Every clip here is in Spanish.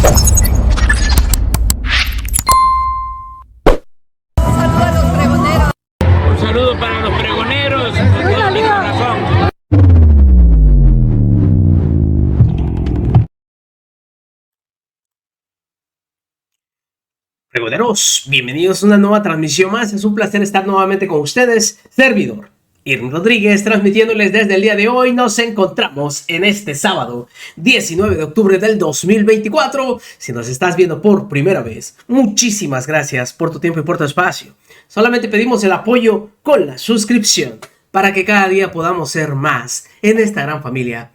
Un saludo para los pregoneros, con todo mi corazón. Pregoneros, bienvenidos a una nueva transmisión más. Es un placer estar nuevamente con ustedes. Servidor Irving Rodríguez, transmitiéndoles desde el día de hoy. Nos encontramos en este sábado 19 de octubre del 2024. Si nos estás viendo por primera vez, muchísimas gracias por tu tiempo y por tu espacio. Solamente pedimos el apoyo con la suscripción para que cada día podamos ser más en esta gran familia.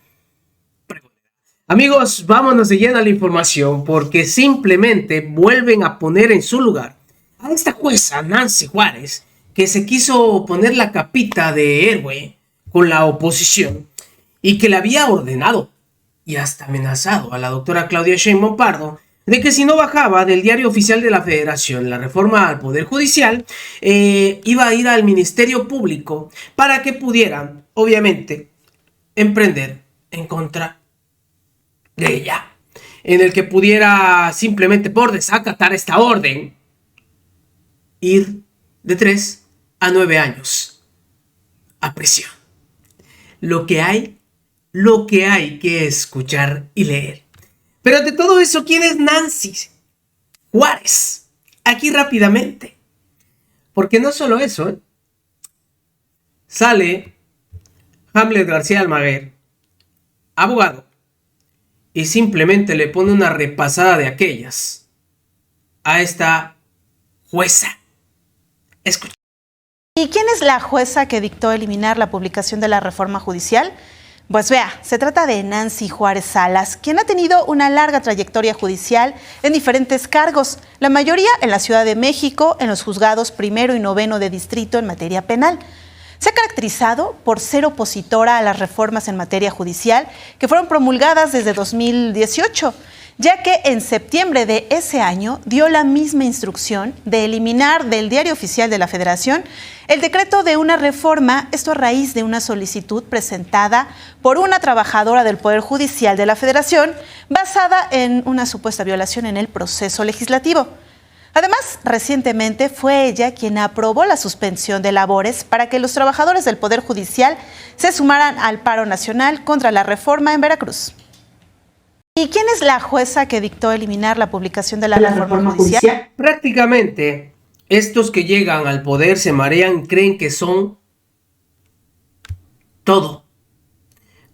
Amigos, vámonos de lleno a la información porque simplemente vuelven a poner en su lugar a esta jueza Nancy Juárez, que se quiso poner la capita de héroe con la oposición y que le había ordenado y hasta amenazado a la doctora Claudia Sheinbaum Pardo de que si no bajaba del Diario Oficial de la Federación la reforma al Poder Judicial, iba a ir al Ministerio Público para que pudieran, obviamente, emprender en contra de ella, en el que pudiera simplemente por desacatar esta orden ir de 3 a 9 años a prisión. Lo que hay que escuchar y leer. Pero ante todo eso, ¿quién es Nancy Juárez? Aquí rápidamente, porque no solo eso, sale Hamlet García Almaguer, abogado, y simplemente le pone una repasada de aquellas a esta jueza. Escucha. ¿Y quién es la jueza que dictó eliminar la publicación de la reforma judicial? Pues vea, se trata de Nancy Juárez Salas, quien ha tenido una larga trayectoria judicial en diferentes cargos, la mayoría en la Ciudad de México, en los juzgados primero y noveno de distrito en materia penal. Se ha caracterizado por ser opositora a las reformas en materia judicial que fueron promulgadas desde 2018, ya que en septiembre de ese año dio la misma instrucción de eliminar del Diario Oficial de la Federación el decreto de una reforma, esto a raíz de una solicitud presentada por una trabajadora del Poder Judicial de la Federación basada en una supuesta violación en el proceso legislativo. Además, recientemente fue ella quien aprobó la suspensión de labores para que los trabajadores del Poder Judicial se sumaran al paro nacional contra la reforma en Veracruz. ¿Y quién es la jueza que dictó eliminar la publicación de la reforma judicial? Prácticamente, estos que llegan al poder se marean, creen que son todo.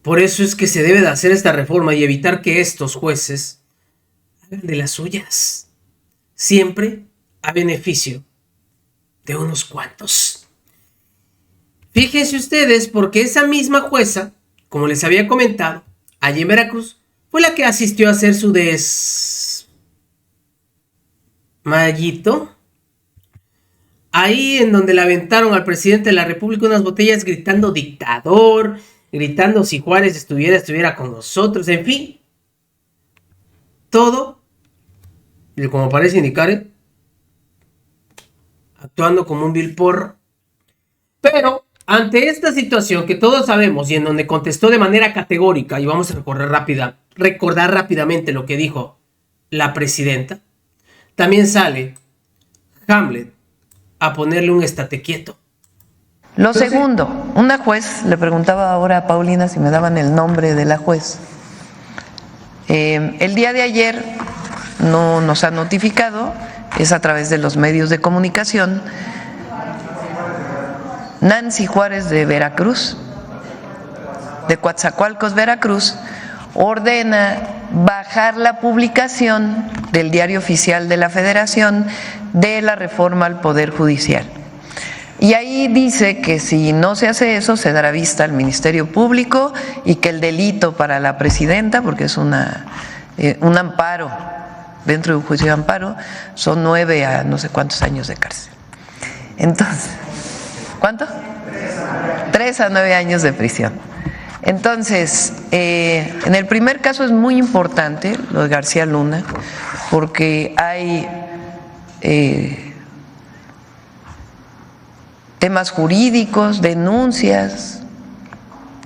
Por eso es que se debe de hacer esta reforma y evitar que estos jueces hagan de las suyas, siempre a beneficio de unos cuantos. Fíjense ustedes, porque esa misma jueza, como les había comentado, allí en Veracruz, fue la que asistió a hacer su desmayito. Ahí en donde le aventaron al presidente de la República unas botellas gritando dictador, gritando si Juárez estuviera con nosotros, en fin. Todo, y como parece indicar, actuando como un vil porro. Pero ante esta situación que todos sabemos y en donde contestó de manera categórica, y vamos a recordar rápidamente lo que dijo la presidenta, también sale Hamlet a ponerle un estate quieto. Lo segundo, una juez, le preguntaba ahora a Paulina si me daban el nombre de la juez. El día de ayer no nos ha notificado, es a través de los medios de comunicación. Nancy Juárez de Veracruz, de Coatzacoalcos, Veracruz, ordena bajar la publicación del Diario Oficial de la Federación de la reforma al Poder Judicial. Y ahí dice que si no se hace eso, se dará vista al Ministerio Público y que el delito para la presidenta, porque es un amparo, dentro de un juicio de amparo, son 9 a no sé cuántos años de cárcel. Entonces, ¿cuánto? 3 a 9 años de prisión. Entonces, en el primer caso es muy importante lo de García Luna, porque hay temas jurídicos, denuncias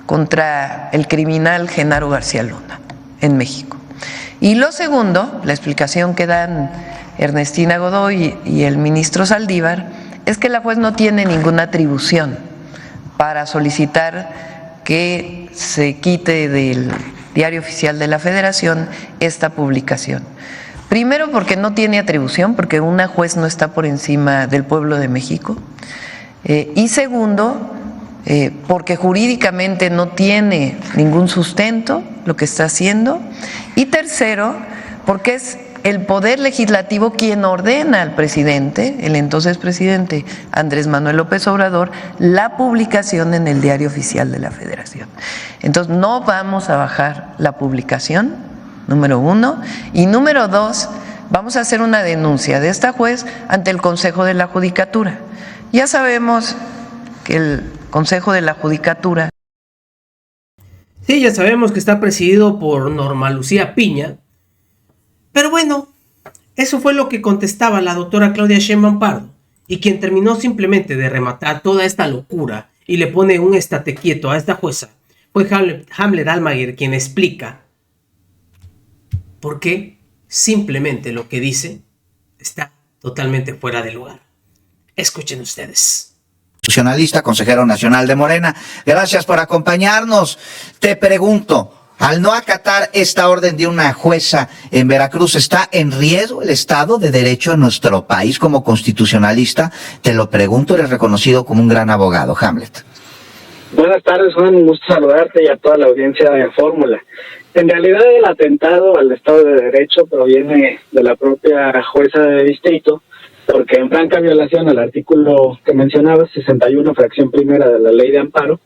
contra el criminal Genaro García Luna en México. Y lo segundo, la explicación que dan Ernestina Godoy y el ministro Saldívar, es que la juez no tiene ninguna atribución para solicitar que se quite del Diario Oficial de la Federación esta publicación. Primero, porque no tiene atribución, porque una juez no está por encima del pueblo de México. Y segundo, porque jurídicamente no tiene ningún sustento lo que está haciendo. Y tercero, porque es el Poder Legislativo quien ordena al presidente, el entonces presidente Andrés Manuel López Obrador, la publicación en el Diario Oficial de la Federación. Entonces, no vamos a bajar la publicación, número uno. Y número dos, vamos a hacer una denuncia de esta juez ante el Consejo de la Judicatura. Ya sabemos que el Consejo de la Judicatura... Sí, ya sabemos que está presidido por Norma Lucía Piña. Pero bueno, eso fue lo que contestaba la doctora Claudia Sheinbaum Pardo, y quien terminó simplemente de rematar toda esta locura y le pone un estate quieto a esta jueza fue Hamlet Almaguer, quien explica por qué simplemente lo que dice está totalmente fuera de lugar. Escuchen ustedes. Constitucionalista, consejero nacional de Morena, gracias por acompañarnos. Te pregunto, al no acatar esta orden de una jueza en Veracruz, ¿está en riesgo el Estado de Derecho en nuestro país? Como constitucionalista, te lo pregunto, eres reconocido como un gran abogado. Hamlet. Buenas tardes, Juan, un gusto saludarte y a toda la audiencia de Fórmula. En realidad el atentado al Estado de Derecho proviene de la propia jueza de distrito, porque en franca violación al artículo que mencionabas, 61, fracción primera de la Ley de Amparo,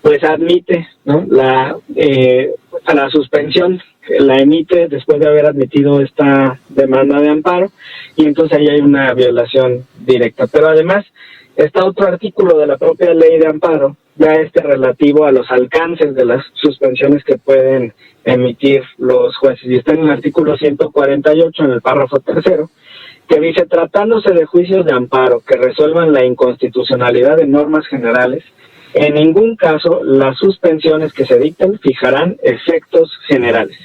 pues admite, ¿no?, a la suspensión, la emite después de haber admitido esta demanda de amparo, y entonces ahí hay una violación directa. Pero además está otro artículo de la propia Ley de Amparo, ya relativo a los alcances de las suspensiones que pueden emitir los jueces, y está en el artículo 148, en el párrafo tercero, que dice: tratándose de juicios de amparo que resuelvan la inconstitucionalidad de normas generales, en ningún caso las suspensiones que se dicten fijarán efectos generales.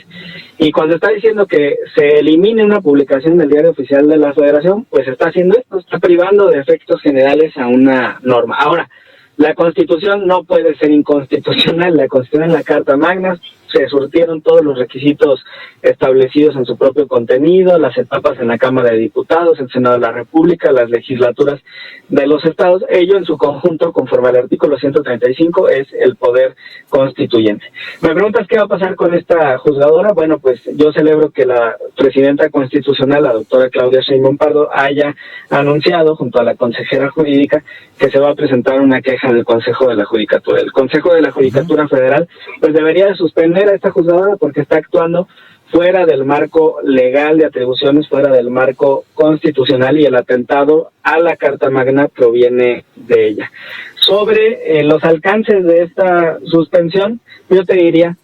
Y cuando está diciendo que se elimine una publicación del Diario Oficial de la Federación, pues está haciendo esto, está privando de efectos generales a una norma. Ahora, la Constitución no puede ser inconstitucional. La Constitución, en la Carta Magna, se surtieron todos los requisitos establecidos en su propio contenido, las etapas en la Cámara de Diputados, el Senado de la República, las legislaturas de los estados. Ello en su conjunto, conforme al artículo 135, es el poder constituyente. Me preguntas qué va a pasar con esta juzgadora. Bueno, pues yo celebro que la presidenta constitucional, la doctora Claudia Sheinbaum Pardo, haya anunciado junto a la consejera jurídica que se va a presentar una queja del Consejo de la Judicatura. El Consejo de la Judicatura Federal pues debería de suspender a esta juzgadora porque está actuando fuera del marco legal de atribuciones, fuera del marco constitucional, y el atentado a la Carta Magna proviene de ella. Sobre los alcances de esta suspensión, yo te diría,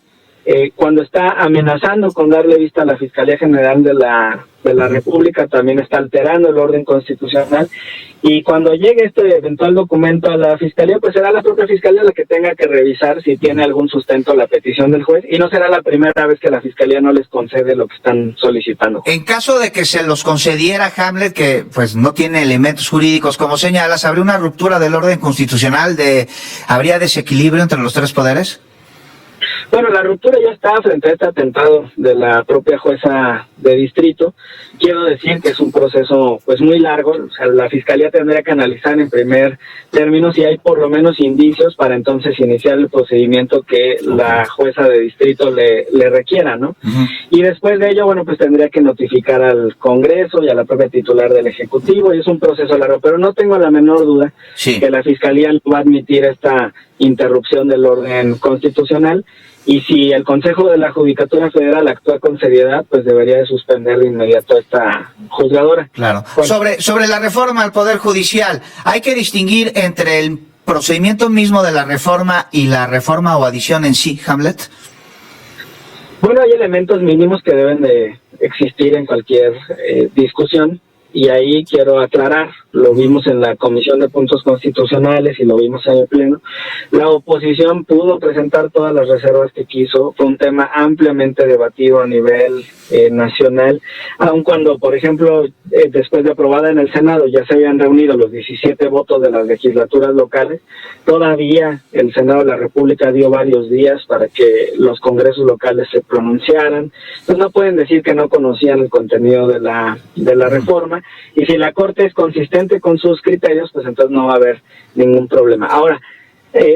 cuando está amenazando con darle vista a la Fiscalía General de la República, también está alterando el orden constitucional, y cuando llegue este eventual documento a la Fiscalía, pues será la propia Fiscalía la que tenga que revisar si tiene algún sustento la petición del juez, y no será la primera vez que la Fiscalía no les concede lo que están solicitando. En caso de que se los concediera, Hamlet, que pues no tiene elementos jurídicos como señalas, ¿habría una ruptura del orden constitucional? ¿Habría desequilibrio entre los tres poderes? Bueno, la ruptura ya está frente a este atentado de la propia jueza de distrito. Quiero decir que es un proceso pues muy largo. O sea, la Fiscalía tendría que analizar en primer término si hay por lo menos indicios para entonces iniciar el procedimiento que la jueza de distrito le requiera, ¿no? Y después de ello, bueno, pues tendría que notificar al Congreso y a la propia titular del Ejecutivo, y es un proceso largo, pero no tengo la menor duda que la Fiscalía va a admitir esta interrupción del orden constitucional, y si el Consejo de la Judicatura Federal actúa con seriedad, pues debería de suspender de inmediato a esta juzgadora. Claro. Bueno. Sobre la reforma al Poder Judicial, hay que distinguir entre el procedimiento mismo de la reforma y la reforma o adición en sí, Hamlet. Bueno, hay elementos mínimos que deben de existir en cualquier discusión. y ahí quiero aclarar, lo vimos en la Comisión de Puntos Constitucionales y lo vimos en el Pleno, la oposición pudo presentar todas las reservas que quiso, fue un tema ampliamente debatido a nivel nacional, aun cuando, por ejemplo, después de aprobada en el Senado ya se habían reunido los 17 votos de las legislaturas locales, todavía el Senado de la República dio varios días para que los congresos locales se pronunciaran, pues no pueden decir que no conocían el contenido de la reforma, y si la Corte es consistente con sus criterios, pues entonces no va a haber ningún problema. Ahora,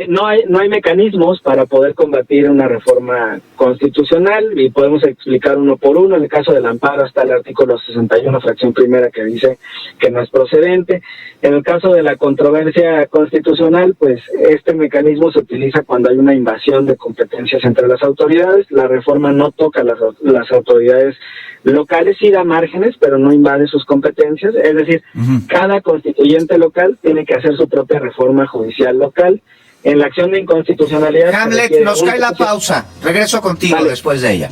no hay mecanismos para poder combatir una reforma constitucional y podemos explicar uno por uno. En el caso del amparo está el artículo 61, fracción primera, que dice que no es procedente. En el caso de la controversia constitucional, pues este mecanismo se utiliza cuando hay una invasión de competencias entre las autoridades. La reforma no toca las autoridades locales, sí da márgenes, pero no invade sus competencias. Es decir, cada constituyente local tiene que hacer su propia reforma judicial local. En la acción de inconstitucionalidad... Hamlet, nos cae la pausa. Regreso contigo después de ella.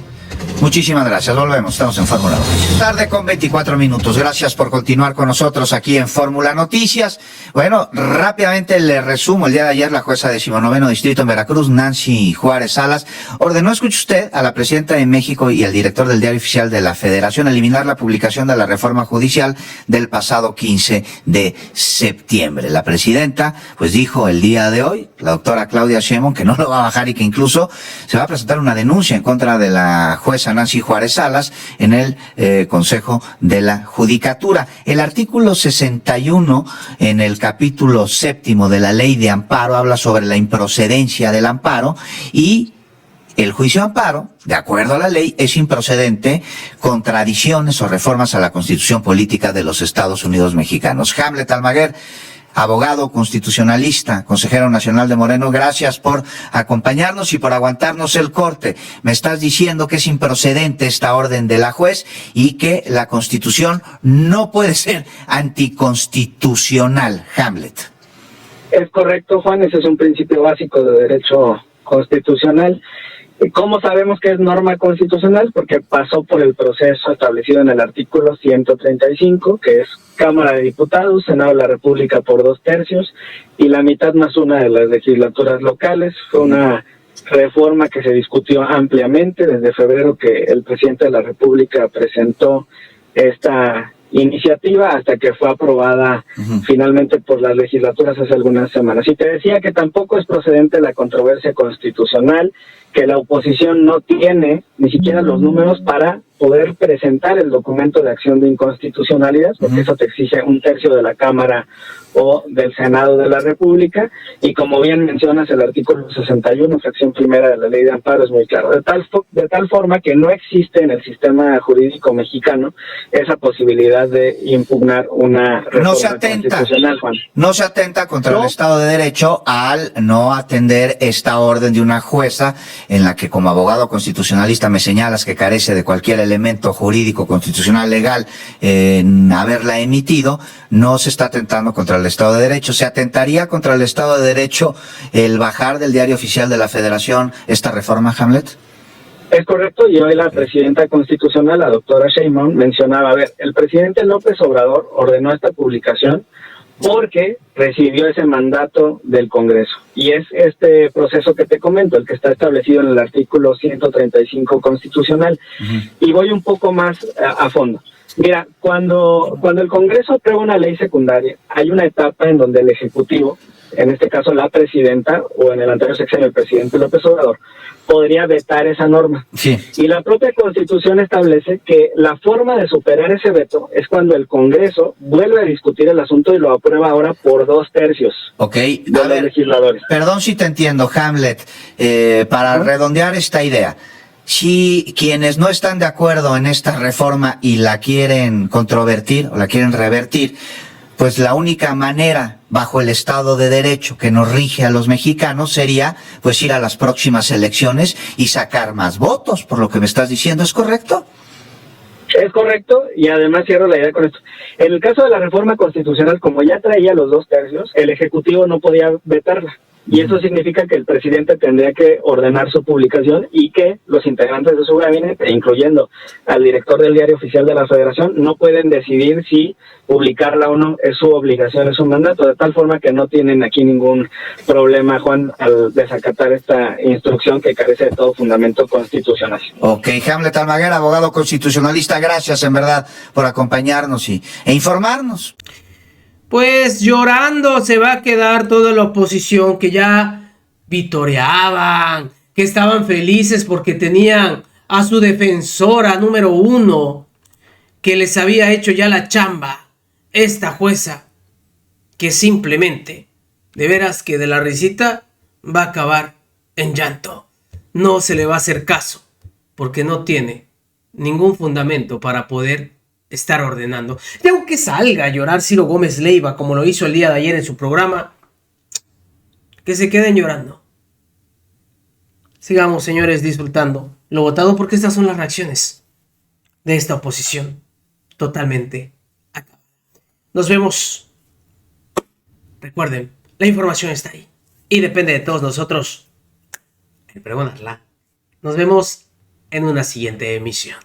Muchísimas gracias, volvemos, estamos en Fórmula Noticias. Tarde con 24 minutos, gracias por continuar con nosotros aquí en Fórmula Noticias. Bueno, rápidamente le resumo, el día de ayer la jueza 19º Distrito en Veracruz, Nancy Juárez Salas, ordenó, escuche usted, a la presidenta de México y al director del Diario Oficial de la Federación eliminar la publicación de la reforma judicial del pasado 15 de septiembre. La presidenta, pues dijo el día de hoy, la doctora Claudia Sheinbaum, que no lo va a bajar y que incluso se va a presentar una denuncia en contra de la jueza Nancy Juárez Salas en el Consejo de la Judicatura. El artículo 61 en el capítulo 7º de la Ley de Amparo habla sobre la improcedencia del amparo y el juicio de amparo, de acuerdo a la ley, es improcedente contra adiciones o reformas a la Constitución Política de los Estados Unidos Mexicanos. Hamlet Almaguer, abogado constitucionalista, consejero nacional de Moreno, gracias por acompañarnos y por aguantarnos el corte. Me estás diciendo que es improcedente esta orden de la juez y que la Constitución no puede ser anticonstitucional. Hamlet. Es correcto, Juan, ese es un principio básico de derecho constitucional. ¿Cómo sabemos que es norma constitucional? Porque pasó por el proceso establecido en el artículo 135, que es Cámara de Diputados, Senado de la República por 2/3, y la mitad más una de las legislaturas locales. Fue una reforma que se discutió ampliamente desde febrero que el presidente de la República presentó esta iniciativa hasta que fue aprobada finalmente por las legislaturas hace algunas semanas. Y te decía que tampoco es procedente la controversia constitucional, que la oposición no tiene ni siquiera los números para poder presentar el documento de acción de inconstitucionalidad, porque eso te exige 1/3 de la Cámara o del Senado de la República, y como bien mencionas, el artículo 61, fracción primera de la Ley de Amparo es muy claro, de tal forma que no existe en el sistema jurídico mexicano esa posibilidad de impugnar una reforma constitucional, Juan. No se atenta contra el Estado de Derecho al no atender esta orden de una jueza en la que como abogado constitucionalista me señalas que carece de cualquier elemento jurídico, constitucional, legal en haberla emitido. No se está atentando contra el Estado de Derecho. ¿Se atentaría contra el Estado de Derecho el bajar del Diario Oficial de la Federación esta reforma, Hamlet? Es correcto, y hoy la presidenta constitucional, la doctora Sheinbaum, mencionaba, a ver, el presidente López Obrador ordenó esta publicación porque recibió ese mandato del Congreso. Y es este proceso que te comento, el que está establecido en el artículo 135 constitucional. Y voy un poco más a fondo. Mira, cuando el Congreso aprueba una ley secundaria, hay una etapa en donde el Ejecutivo, en este caso la presidenta, o en el anterior sexenio el presidente López Obrador, podría vetar esa norma. Sí. Y la propia Constitución establece que la forma de superar ese veto es cuando el Congreso vuelve a discutir el asunto y lo aprueba ahora por 2/3 de los legisladores. Perdón si te entiendo, Hamlet, para redondear esta idea. Si quienes no están de acuerdo en esta reforma y la quieren controvertir o la quieren revertir, pues la única manera bajo el Estado de Derecho que nos rige a los mexicanos sería pues ir a las próximas elecciones y sacar más votos, por lo que me estás diciendo, ¿es correcto? Es correcto, y además cierro la idea con esto. En el caso de la reforma constitucional, como ya traía los 2/3, el Ejecutivo no podía vetarla. Y eso significa que el presidente tendría que ordenar su publicación y que los integrantes de su gabinete, incluyendo al director del Diario Oficial de la Federación, no pueden decidir si publicarla o no. Es su obligación, es su mandato, de tal forma que no tienen aquí ningún problema, Juan, al desacatar esta instrucción que carece de todo fundamento constitucional. Ok, Hamlet Almaguer, abogado constitucionalista, gracias en verdad por acompañarnos e informarnos. Pues llorando se va a quedar toda la oposición que ya vitoreaban, que estaban felices porque tenían a su defensora número 1, que les había hecho ya la chamba, esta jueza, que simplemente, de veras que de la risita, va a acabar en llanto. No se le va a hacer caso, porque no tiene ningún fundamento para poder estar ordenando. Y aunque salga a llorar Ciro Gómez Leiva, como lo hizo el día de ayer en su programa, que se queden llorando. Sigamos, señores, disfrutando lo votado, porque estas son las reacciones de esta oposición totalmente acabada. Nos vemos. Recuerden, la información está ahí y depende de todos nosotros el pregonarla. Nos vemos en una siguiente emisión.